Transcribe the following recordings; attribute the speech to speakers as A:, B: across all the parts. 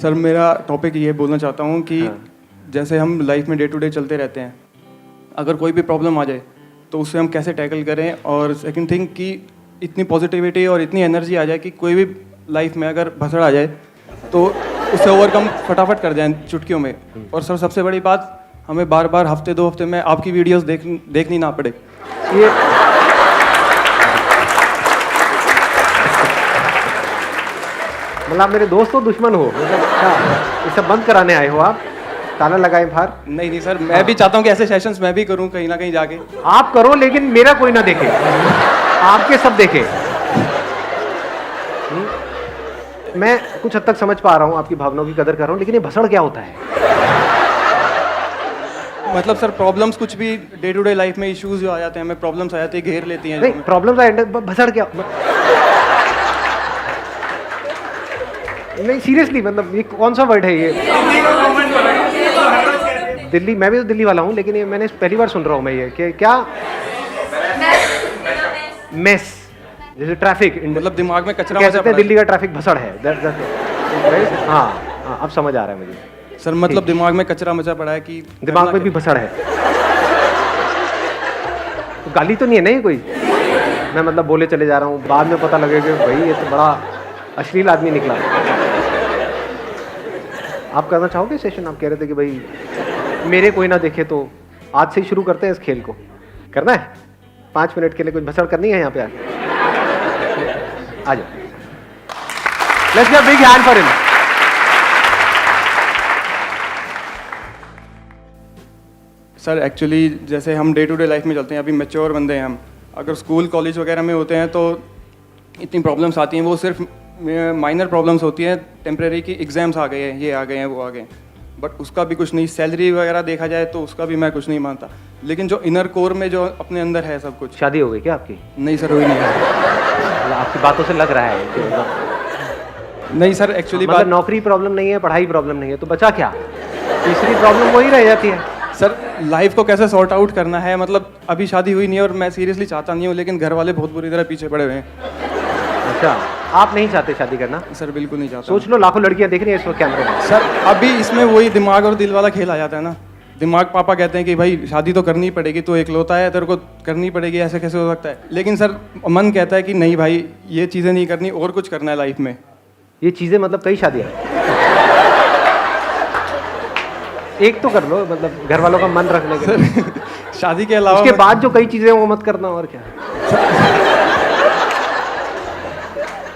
A: Sir मेरा topic ये बोलना चाहता हूँ कि जैसे हम लाइफ में डे टू डे चलते रहते हैं, अगर कोई भी प्रॉब्लम आ जाए तो उससे हम कैसे टैकल करें, और सेकंड थिंग कि इतनी पॉजिटिविटी और इतनी एनर्जी आ जाए कि कोई भी लाइफ में अगर भसड़ आ जाए तो उससे ओवरकम फटाफट कर जाएं चुटकियों में। और सर सबसे बड़ी बात, हमें बार बार हफ्ते 2 हफ्ते में आपकी वीडियोस देखनी ना पड़े।
B: ये मतलब आप मेरे दोस्त हो दुश्मन हो? मतलब क्या ये सब बंद कराने आए हो आप? ताला लगाए बाहर?
A: नहीं सर, मैं भी चाहता हूँ कि ऐसे सेशंस मैं भी करूँ कहीं ना कहीं जाके।
B: आप करो लेकिन मेरा कोई ना देखे, आपके सब देखे। मैं कुछ हद तक समझ पा रहा हूँ, आपकी भावनाओं की कदर कर रहा हूँ, लेकिन ये भसड़ क्या होता है?
A: मतलब सर प्रॉब्लम्स कुछ भी डे टू डे लाइफ में इश्यूज जो आ जाते हैं, हमें प्रॉब्लम्स आ जाती है, घेर लेती हैं।
B: नहीं प्रॉब्लम्स आए, भसड़ क्या? नहीं सीरियसली, मतलब ये कौन सा वर्ड है ये? दिल्ली, मैं भी तो दिल्ली वाला हूँ, लेकिन ये मैंने पहली बार सुन रहा हूँ मैं ये कि क्या मेस, जैसे ट्रैफिक,
A: मतलब दिमाग में कचरा
B: कह सकते हैं दिल्ली का ट्रैफिक भसड़ है। हाँ अब समझ आ रहा है मुझे
A: सर। मतलब दिमाग में कचरा मचा पड़ा है कि
B: दिमाग में भी भसड़ है। तो गाली तो नहीं है ना ये कोई? मैं मतलब बोले चले जा रहा हूँ, बाद में पता लगेगा कि भाई ये तो बड़ा अश्लील आदमी निकला। आप करना चाहोगे सेशन? आप कह रहे थे कि भाई मेरे कोई ना देखे, तो आज से ही शुरू करते हैं इस खेल को। करना है 5 मिनट के लिए, कुछ भसड़ करनी है यहाँ पे? आ जाओ, let's give a big hand for him.
A: Sir actually जैसे हम डे टू डे लाइफ में चलते हैं, अभी मैच्योर बंदे हैं हम, अगर स्कूल कॉलेज वगैरह में होते हैं तो इतनी प्रॉब्लम्स आती हैं, वो सिर्फ माइनर प्रॉब्लम्स होती हैं, टेम्परेरी की एग्जाम्स आ गए हैं, ये आ गए हैं, वो आ गए हैं, बट उसका भी कुछ नहीं। सैलरी वगैरह देखा जाए तो उसका भी मैं कुछ नहीं मानता, लेकिन जो इनर कोर में जो अपने अंदर है सब कुछ।
B: शादी हो गई क्या आपकी?
A: नहीं सर, हुई नहीं है।
B: आपकी बातों से लग रहा है कि
A: नहीं सर, एक्चुअली
B: मतलब नौकरी प्रॉब्लम नहीं है, पढ़ाई प्रॉब्लम नहीं है, तो बचा क्या? तीसरी प्रॉब्लम वही रह जाती है।
A: सर लाइफ को कैसे सॉर्ट आउट करना है, मतलब अभी शादी हुई नहीं है और मैं सीरियसली चाहता नहीं हूँ, लेकिन घर वाले बहुत बुरी तरह पीछे पड़े हुए हैं।
B: अच्छा, आप नहीं चाहते शादी करना?
A: सर बिल्कुल नहीं चाहता।
B: सोच लो, लाखों लड़कियां देख रही हैं इस वक्त कैमरे में।
A: सर अभी इसमें वही दिमाग और दिल वाला खेल आ जाता है ना। दिमाग पापा कहते हैं कि भाई शादी तो करनी पड़ेगी, तो इकलौता है, तेरे को करनी पड़ेगी, ऐसे कैसे हो सकता है, लेकिन सर मन कहता है कि नहीं भाई ये चीज़ें नहीं करनी, और कुछ करना है लाइफ में।
B: ये चीज़ें मतलब कई शादियाँ, एक तो कर लो, मतलब घर वालों का मन रखने के लिए।
A: शादी के अलावा
B: उसके बाद जो कई चीज़ें वो मत करना, और क्या।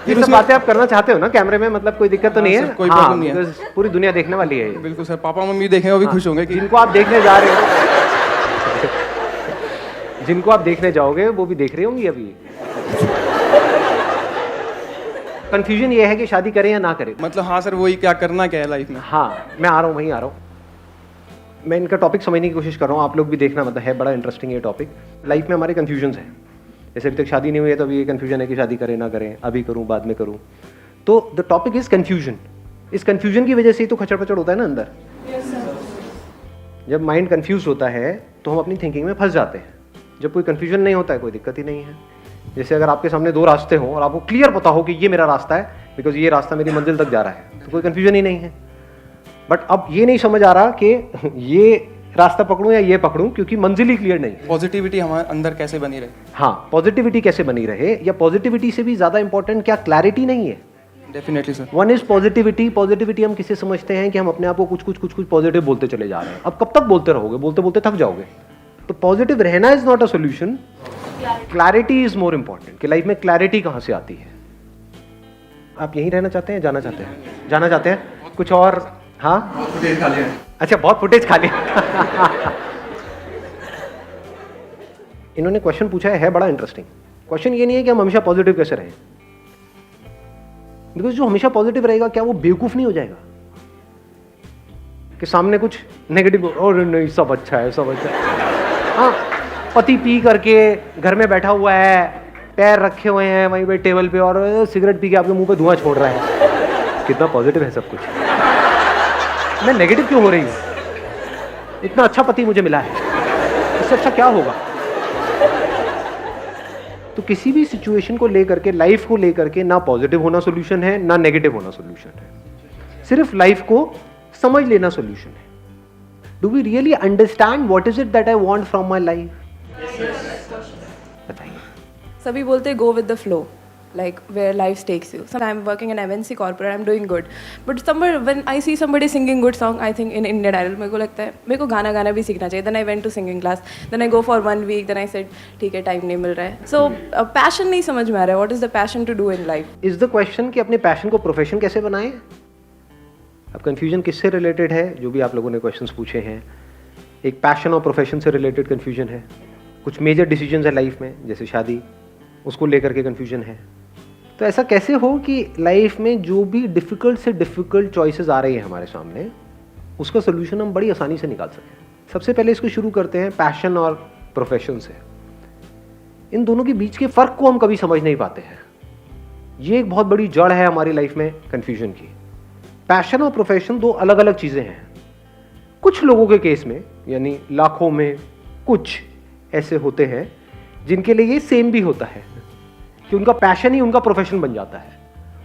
B: ये सब बातें आप करना चाहते हो ना कैमरे में, मतलब कोई दिक्कत तो नहीं है?
A: कोई प्रॉब्लम नहीं है,
B: पूरी दुनिया देखने वाली है।
A: बिल्कुल सर, पापा मम्मी देखें वो भी खुश होंगे कि
B: जिनको आप देखने जा रहे हो, जिनको आप देखने जाओगे वो भी देख रहे होंगे अभी। कंफ्यूजन ये है कि शादी करें या ना करें।
A: मतलब हाँ सर, वही क्या करना क्या है लाइफ में।
B: हाँ मैं आ रहा हूँ, वहीं आ रहा हूँ। मैं इनका टॉपिक समझने की कोशिश कर रहा हूँ, आप लोग भी देखना, मतलब है बड़ा इंटरेस्टिंग ये टॉपिक। लाइफ में हमारे कन्फ्यूजन्स हैं, जैसे अभी तक शादी नहीं हुई है तो अभी ये कन्फ्यूजन है कि शादी करें ना करें, अभी करूँ बाद में करूँ। तो द टॉपिक इज कन्फ्यूजन। इस कन्फ्यूजन की वजह से ही तो खचड़ पचड़ होता है ना अंदर। जब माइंड कन्फ्यूज होता है तो हम अपनी थिंकिंग में फंस जाते हैं। जब कोई कन्फ्यूजन नहीं होता है कोई दिक्कत ही नहीं है। जैसे अगर आपके सामने 2 रास्ते हों और आपको क्लियर पता हो कि ये मेरा रास्ता है, बिकॉज ये रास्ता मेरी मंजिल तक जा रहा है, तो कोई कन्फ्यूजन ही नहीं है। बट अब ये नहीं समझ आ रहा कि ये रास्ता पकड़ूं या ये पकड़ूं, क्योंकि मंजिल ही क्लियर नहीं।
A: पॉजिटिविटी हमारे अंदर कैसे बनी रहे?
B: हाँ, पॉजिटिविटी कैसे बनी रहे, या पॉजिटिविटी से भी ज्यादा इंपॉर्टेंट क्या क्लैरिटी नहीं है?
A: Definitely sir.
B: One is positivity. Positivity हम किसे समझते हैं कि हम अपने आप को कुछ पॉजिटिव बोलते चले जा रहे हैं। अब कब तक बोलते रहोगे? बोलते बोलते थक जाओगे। तो पॉजिटिव रहना is not a solution, clarity is more important. कि लाइफ में क्लैरिटी कहां से आती है? आप यहीं रहना चाहते हैं, जाना चाहते हैं? जाना चाहते हैं? कुछ और? हाँ,
A: फुटेज खा लिया।
B: अच्छा, बहुत फुटेज खा लिया। इन्होंने क्वेश्चन पूछा है बड़ा इंटरेस्टिंग। क्वेश्चन ये नहीं है कि हम हमेशा पॉजिटिव कैसे रहें, बिकॉज जो हमेशा पॉजिटिव रहेगा क्या वो बेवकूफ नहीं हो जाएगा कि सामने कुछ नेगेटिव, और नहीं सब अच्छा है, सब अच्छा है। हाँ, पति पी करके घर में बैठा हुआ है, पैर रखे हुए हैं वहीं पे टेबल पे, और सिगरेट पी के आपके मुंह पे धुआं छोड़ रहा है। कितना पॉजिटिव है सब कुछ। मैं नेगेटिव क्यों हो रही हूँ? इतना अच्छा पति मुझे मिला है, इससे अच्छा क्या होगा? तो किसी भी सिचुएशन को लेकर के, लाइफ को लेकर के, ना पॉजिटिव होना सोल्यूशन है ना नेगेटिव होना सोल्यूशन है। सिर्फ लाइफ को समझ लेना सोल्यूशन है? Do we really understand what is it that I want from my life? बताइए।
C: सभी बोलते go with the flow, like where life takes you. So I'm working in MNC corporate, I'm doing good. But somewhere when I see somebody singing good song, I think in Indian Idol, मेरे को लगता है मेरे को गाना भी सीखना चाहिए. Then I went to singing class. Then I go for 1 week. Then I said ठीक है टाइम नहीं मिल रहा है. So passion नहीं समझ में आ रहा है. What is the passion to do in life?
B: Is the question कि अपने पैशन को प्रोफेशन कैसे बनाएं? अब कंफ्यूजन किससे रिलेटेड है? जो भी आप लोगों ने क्वेश्चंस पूछे हैं, एक पैशन और प्रोफेशन से रिलेटेड कंफ्यूजन है. कुछ मेजर डिसीजंस है लाइफ में, जैसे शादी, उसको लेकर के कंफ्यूजन है. तो ऐसा कैसे हो कि लाइफ में जो भी डिफ़िकल्ट से डिफ़िकल्ट चॉइसेस आ रही है हमारे सामने, उसका सोल्यूशन हम बड़ी आसानी से निकाल सकें. सबसे पहले इसको शुरू करते हैं पैशन और प्रोफेशन से. इन दोनों के बीच के फ़र्क को हम कभी समझ नहीं पाते हैं. ये एक बहुत बड़ी जड़ है हमारी लाइफ में कन्फ्यूजन की. पैशन और प्रोफेशन दो अलग अलग चीज़ें हैं. कुछ लोगों के केस में, यानी लाखों में कुछ ऐसे होते हैं जिनके लिए ये सेम भी होता है कि उनका पैशन ही उनका प्रोफेशन बन जाता है.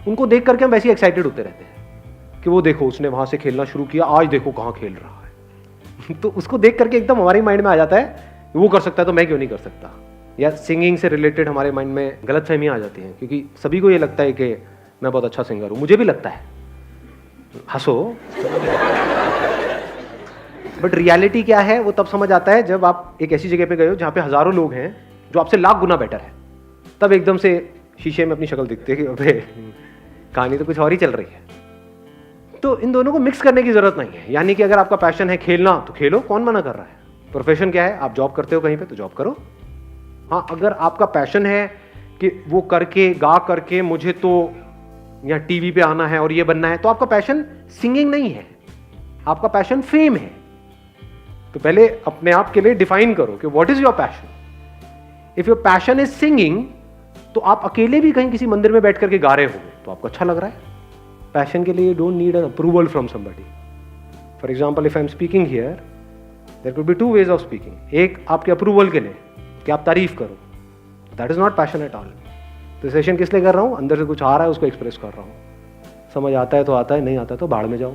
B: उनको देख करके हम वैसे ही एक्साइटेड होते रहते हैं कि वो देखो उसने वहाँ से खेलना शुरू किया, आज देखो कहाँ खेल रहा है. तो उसको देख करके एकदम हमारे माइंड में आ जाता है वो कर सकता है तो मैं क्यों नहीं कर सकता. या सिंगिंग से रिलेटेड हमारे माइंड में गलतफहमियाँ आ जाती हैं, क्योंकि सभी को ये लगता है कि मैं बहुत अच्छा सिंगर हूँ. मुझे भी लगता है, हंसो. बट रियलिटी क्या है वो तब समझ आता है जब आप एक ऐसी जगह पे गए हो जहाँ पे हज़ारों लोग हैं जो आपसे लाख गुना बेटर है. तब एकदम से शीशे में अपनी शक्ल दिखती है कि अबे कहानी तो कुछ और ही चल रही है. तो इन दोनों को मिक्स करने की जरूरत नहीं है. यानी कि अगर आपका पैशन है खेलना तो खेलो, कौन मना कर रहा है. प्रोफेशन क्या है, आप जॉब करते हो कहीं पे तो जॉब करो. हाँ, अगर आपका पैशन है कि वो करके गा करके मुझे तो यहाँ टीवी पे आना है और ये बनना है, तो आपका पैशन सिंगिंग नहीं है, आपका पैशन फेम है. तो पहले अपने आप के लिए डिफाइन करो कि what is your passion. If your passion is singing, तो आप अकेले भी कहीं किसी मंदिर में बैठ करके गा रहे होंगे तो आपको अच्छा लग रहा है. पैशन के लिए you don't need an approval from somebody. For example, if I am speaking here, there could be 2 ways of speaking. एक आपके अप्रूवल के लिए कि आप तारीफ करो, that is not passion at all. तो सेशन किस लिए कर रहा हूँ, अंदर से कुछ आ रहा है उसको एक्सप्रेस कर रहा हूँ. समझ आता है तो आता है, नहीं आता तो भाड़ में जाओ.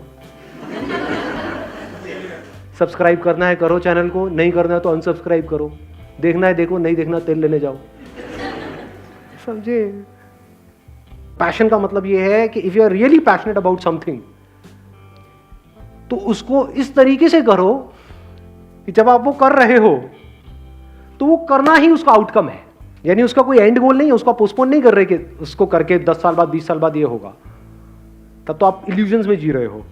B: सब्सक्राइब करना है करो चैनल को, नहीं करना है तो अनसब्सक्राइब करो. देखना है देखो, नहीं देखना तेल लेने जाओ. समझे. पैशन का मतलब यह है कि if you are really passionate about something, तो उसको इस तरीके से करो कि जब आप वो कर रहे हो तो वो करना ही उसका आउटकम है. यानी उसका कोई एंड गोल नहीं है, उसको पोस्टपोन नहीं कर रहे कि उसको करके 10 साल बाद 20 साल बाद ये होगा. तब तो आप इल्यूजन्स में जी रहे हो.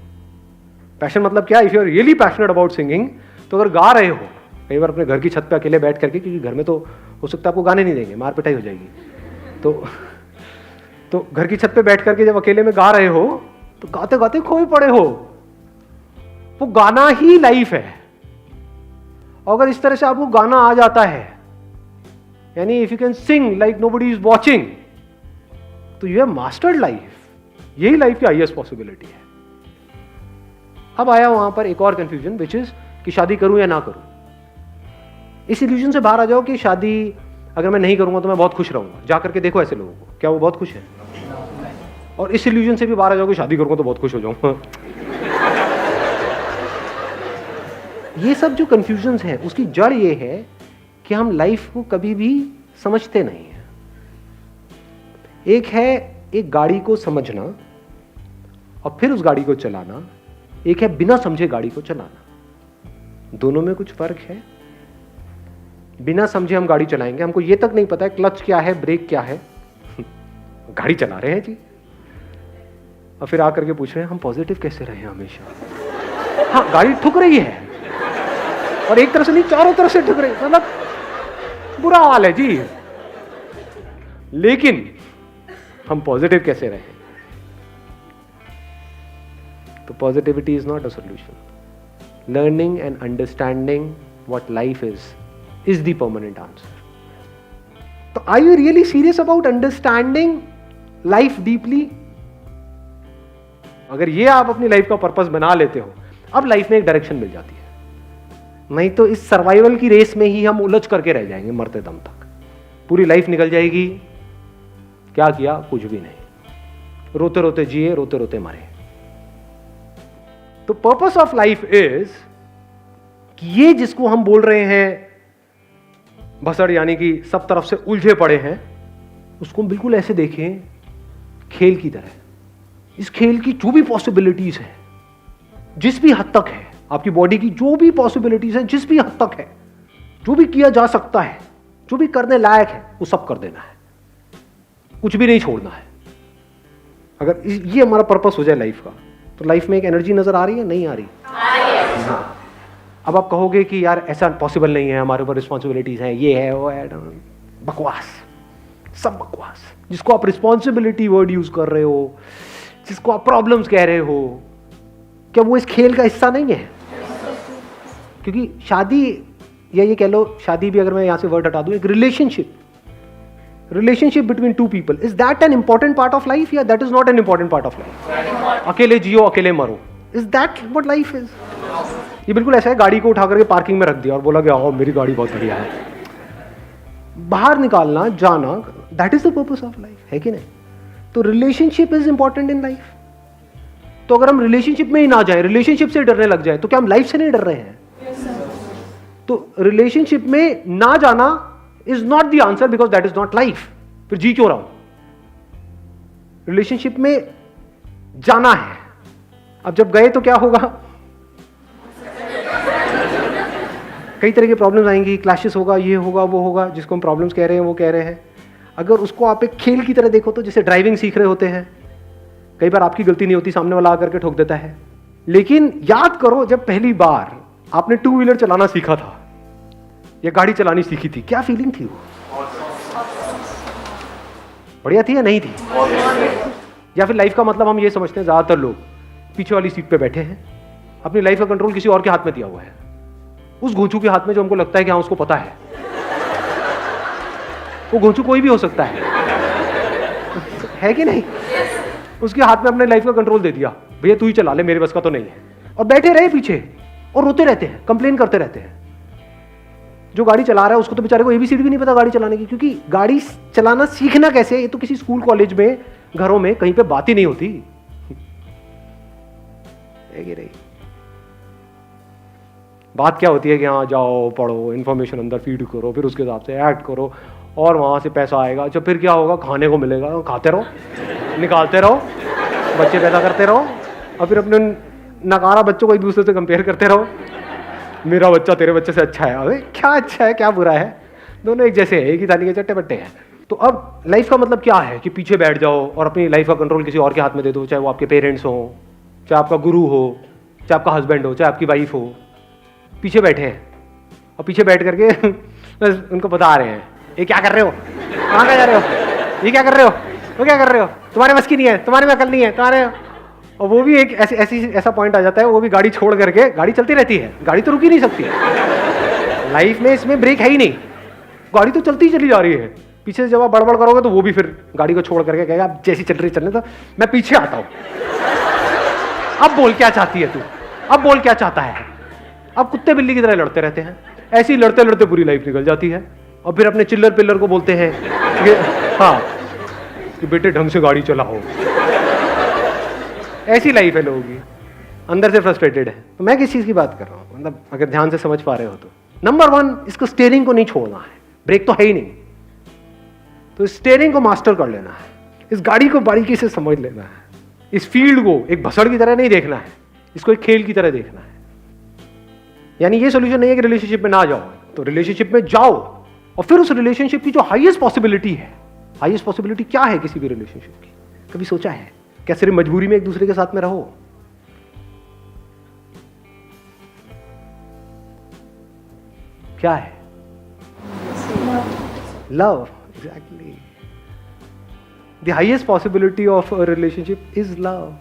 B: पैशन मतलब क्या, if you are really passionate about singing, तो अगर गा रहे हो कई बार अपने घर की छत पे अकेले बैठ करके, क्योंकि घर में तो हो सकता है आपको गाने नहीं देंगे, मार पिटाई हो जाएगी, तो घर की छत पे बैठ करके जब अकेले में गा रहे हो तो गाते गाते खोए पड़े हो. वो गाना ही लाइफ है. अगर इस तरह से आपको गाना आ जाता है, यानी if you can sing like nobody is watching, तो यू हैव मास्टर्ड लाइफ. यही लाइफ की हाईएस्ट पॉसिबिलिटी है. अब आया वहां पर एक और कंफ्यूजन, विच इज कि शादी करूं या ना करूं. इस इल्यूजन से बाहर आ जाओ कि शादी अगर मैं नहीं करूंगा तो मैं बहुत खुश रहूंगा. जा करके देखो ऐसे लोगों को, क्या वो बहुत खुश है. और इस इल्यूजन से भी बाहर आ जाओ कि शादी करूंगा तो बहुत खुश हो जाऊंगा. ये सब जो कंफ्यूजन्स है उसकी जड़ ये है कि हम लाइफ को कभी भी समझते नहीं हैं. एक है एक गाड़ी को समझना और फिर उस गाड़ी को चलाना, एक है बिना समझे गाड़ी को चलाना. दोनों में कुछ फर्क है. बिना समझे हम गाड़ी चलाएंगे, हमको ये तक नहीं पता है क्लच क्या है, ब्रेक क्या है, गाड़ी चला रहे हैं जी, और फिर आकर के पूछ रहे हैं हम पॉजिटिव कैसे रहे हमेशा. हाँ, गाड़ी ठुक रही है और एक तरफ से नहीं, चारों तरफ से ठुक रही, मतलब बुरा हाल है जी, लेकिन हम पॉजिटिव कैसे रहे. तो positivity is not a solution. Learning and understanding what life is the permanent answer. तो are you really serious about understanding life deeply? अगर ये आप अपनी लाइफ का पर्पस बना लेते हो, अब लाइफ में एक डायरेक्शन मिल जाती है. नहीं तो इस सर्वाइवल की रेस में ही हम उलझ करके रह जाएंगे मरते दम तक. पूरी लाइफ निकल जाएगी, क्या किया, कुछ भी नहीं. रोते रोते जिए, रोते रोते मरे. तो पर्पस ऑफ लाइफ इज कि ये जिसको हम बोल रहे हैं भसड़, यानी कि सब तरफ से उलझे पड़े हैं, उसको बिल्कुल ऐसे देखें खेल की तरह। इस खेल की जो भी पॉसिबिलिटीज है, जिस भी हद तक है, आपकी बॉडी की जो भी पॉसिबिलिटीज है, जिस भी हद तक है, जो भी किया जा सकता है, जो भी करने लायक है, वो सब कर देना है, कुछ भी नहीं छोड़ना है। अगर ये हमारा पर्पस हो जाए लाइफ का, तो लाइफ में एक एनर्जी नजर आ रही है, नहीं आ रही? हाँ। अब आप कहोगे कि यार ऐसा पॉसिबल नहीं है, हमारे ऊपर रिस्पॉन्सिबिलिटीज हैं, ये है वो है, बकवास, सब बकवास। जिसको आप रिस्पॉन्सिबिलिटी वर्ड यूज कर रहे हो, जिसको आप प्रॉब्लम्स कह रहे हो, क्या वो इस खेल का हिस्सा नहीं है? क्योंकि शादी, या ये कह लो शादी भी, अगर मैं यहां से वर्ड हटा दूं, एक relationship between two people, is that an important part of life या that is not an important part of life? अकेले जियो अकेले मरो, is that what life is? ये बिल्कुल ऐसा है, गाड़ी को उठा करके पार्किंग में रख दिया और बोला कि आओ मेरी गाड़ी बहुत बढ़िया है। बाहर निकालना, जाना, that is the purpose of life, है कि नहीं? तो relationship is important in life. तो अगर हम रिलेशनशिप में ही ना जाए, रिलेशनशिप से डरने लग जाए, तो क्या हम लाइफ से नहीं डर रहे हैं? तो रिलेशनशिप में ना जाना is not the answer, because that is not life. फिर जी क्यों रहा हूं? रिलेशनशिप में जाना है। अब जब गए तो क्या होगा? कई तरह की प्रॉब्लम्स आएंगी, क्लैशेस होगा, ये होगा, वो होगा, जिसको हम प्रॉब्लम्स कह रहे हैं, वो कह रहे हैं। अगर उसको आप एक खेल की तरह देखो, तो जैसे ड्राइविंग सीख रहे होते हैं, कई बार आपकी गलती नहीं होती, सामने वाला आकर के ठोक देता है। लेकिन याद करो, जब पहली बार आपने टू व्हीलर चलाना सीखा था या गाड़ी चलानी सीखी थी, क्या फीलिंग थी? वो बढ़िया थी या नहीं थी? या फिर लाइफ का मतलब हम ये समझते हैं, ज्यादातर लोग पीछे वाली सीट पे बैठे हैं, अपनी लाइफ का कंट्रोल किसी और के हाथ में दिया हुआ है, उस घोंचू के हाथ में, जो हमको लगता है कि हाँ उसको पता है। वो घोंचू कोई भी हो सकता है कि नहीं? उसके हाथ में अपने लाइफ का कंट्रोल दे दिया, भैया तू ही चला ले, मेरे बस का तो नहीं है, और बैठे रहे पीछे और रोते रहते हैं, कंप्लेन करते रहते हैं। जो गाड़ी चला रहा है उसको तो बेचारे को एबीसीडी भी नहीं पता गाड़ी चलाने की, क्योंकि गाड़ी चलाना सीखना कैसे है, ये तो किसी स्कूल कॉलेज में, घरों में कहीं पे बात ही नहीं होती है कि नहीं? बात क्या होती है कि हाँ जाओ पढ़ो, इंफॉर्मेशन अंदर फीड करो, फिर उसके हिसाब से एक्ट करो, और वहां से पैसा आएगा। जब फिर क्या होगा? खाने को मिलेगा, खाते रहो, निकालते रहो, बच्चे पैदा करते रहो, और फिर अपने नकारा बच्चों को एक दूसरे से कंपेयर करते रहो, मेरा बच्चा तेरे बच्चे से अच्छा है। अरे क्या अच्छा है, क्या बुरा है, दोनों एक जैसे हैं, एक ही थाली के चट्टे बट्टे हैं। तो अब लाइफ का मतलब क्या है? कि पीछे बैठ जाओ और अपनी लाइफ का कंट्रोल किसी और के हाथ में दे दो, चाहे वो आपके पेरेंट्स हो, चाहे आपका गुरु हो, चाहे आपका हस्बैंड हो, चाहे आपकी वाइफ हो। पीछे बैठे हैं और पीछे बैठ करके बस उनको बता रहे हैं, ये क्या कर रहे हो, कहाँ जा रहे हो, ये क्या कर रहे हो, वो क्या कर रहे हो, तुम्हारे बस की नहीं है, तुम्हारे में अकल नहीं है, तुम्हारे। और वो भी एक ऐसा पॉइंट आ जाता है, वो भी गाड़ी छोड़ करके, गाड़ी चलती रहती है, गाड़ी तो रुक ही नहीं सकती लाइफ में, इसमें ब्रेक है ही नहीं, गाड़ी तो चलती ही चली जा रही है। पीछे से जब आप बड़बड़ करोगे तो वो भी फिर गाड़ी को छोड़ करके कहेगा, अब जैसी चल रही चलने तो मैं पीछे आता हूँ, अब बोल क्या चाहती है तू, अब बोल क्या चाहता है। अब कुत्ते बिल्ली की तरह लड़ते रहते हैं, ऐसी लड़ते लड़ते पूरी लाइफ निकल जाती है। और फिर अपने चिल्लर पिल्लर को बोलते हैं कि हाँ कि बेटे ढंग से गाड़ी चलाओ। ऐसी लाइफ है लोगों की, अंदर से फ्रस्ट्रेटेड है। तो मैं किस चीज की बात कर रहा हूँ, मतलब अगर ध्यान से समझ पा रहे हो तो, नंबर 1, इसको स्टीयरिंग को नहीं छोड़ना है, ब्रेक तो है ही नहीं, तो स्टीयरिंग को मास्टर कर लेना है, इस गाड़ी को बारीकी से समझ लेना है, इस फील्ड को एक भसड़ की तरह नहीं देखना है, इसको एक खेल की तरह देखना है। यानी ये सोल्यूशन नहीं है कि रिलेशनशिप में ना जाओ, तो रिलेशनशिप में जाओ, और फिर उस रिलेशनशिप की जो हाईएस्ट पॉसिबिलिटी है, हाईएस्ट पॉसिबिलिटी क्या है किसी भी रिलेशनशिप की, कभी सोचा है? क्या सिर्फ मजबूरी में एक दूसरे के साथ में रहो? क्या है? Love, exactly. The highest possibility of a relationship is love.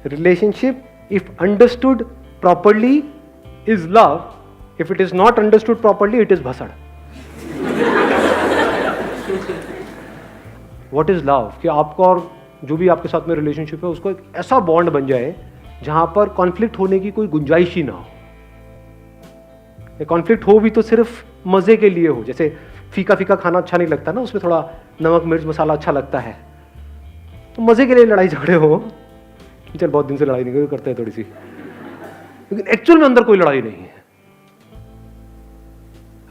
B: Relationship, if understood properly, is love. If it is not understood properly, it is bhasad. What is love? कि आपका और जो भी आपके साथ में रिलेशनशिप है उसको एक ऐसा बॉन्ड बन जाए जहां पर कॉन्फ्लिक्ट होने की कोई गुंजाइश ही ना हो। कॉन्फ्लिक्ट हो भी तो सिर्फ मजे के लिए हो, जैसे फीका फीका खाना अच्छा नहीं लगता ना, उसमें थोड़ा नमक मिर्च मसाला अच्छा लगता है, तो मजे के लिए लड़ाई झगड़े हो, चल बहुत दिन से लड़ाई नहीं करते हैं थोड़ी सी, लेकिन एक्चुअल में अंदर कोई लड़ाई नहीं है।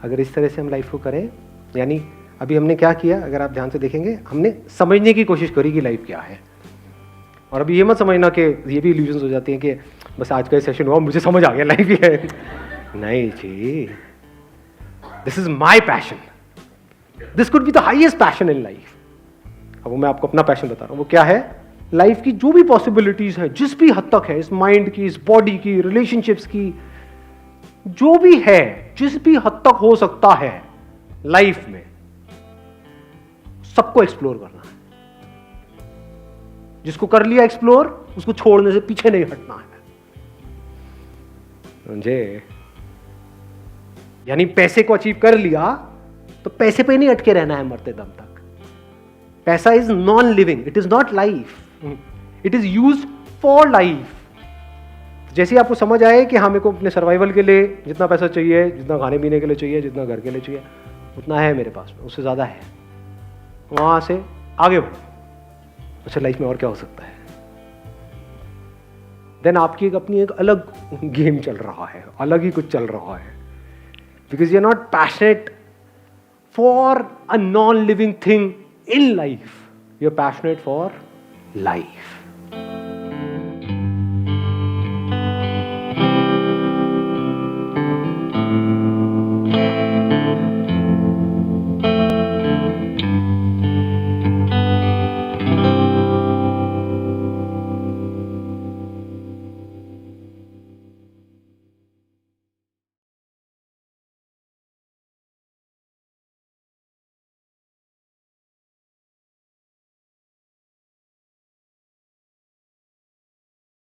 B: अगर इस तरह से हम लाइफ को करें, यानी अभी हमने क्या किया, अगर आप ध्यान से देखेंगे, हमने समझने की कोशिश करी कि लाइफ क्या है। और अभी ये मत समझना कि ये भी इल्यूजन्स हो जाती हैं कि बस आज का सेशन हुआ मुझे समझ आ गया लाइफ ही है। नहीं जी, this is my passion, this could be the highest passion in life. अब मैं आपको अपना पैशन बता रहा हूँ, वो क्या है? लाइफ की जो भी पॉसिबिलिटीज है, जिस भी हद तक है, इस माइंड की, इस बॉडी की, रिलेशनशिप्स की, जो भी है, जिस भी हद तक हो सकता है लाइफ में, सबको एक्सप्लोर करना है। जिसको कर लिया एक्सप्लोर, उसको छोड़ने से पीछे नहीं हटना है। समझे? यानी पैसे को अचीव कर लिया तो पैसे पे नहीं अटके रहना है मरते दम तक। पैसा is non living, it is not life, it is used for life. जैसे आपको समझ आए कि हाँ, मेरे को अपने सर्वाइवल के लिए जितना पैसा चाहिए, जितना खाने पीने के लिए चाहिए, जितना घर के लिए चाहिए, उतना है मेरे पास में, उससे ज्यादा है, वहां से आगे बढ़ो। अच्छा, लाइफ में और क्या हो सकता है? देन आपकी अपनी एक अलग गेम चल रहा है, अलग ही कुछ चल रहा है, because you are not passionate for a non living thing in life, you are passionate for life.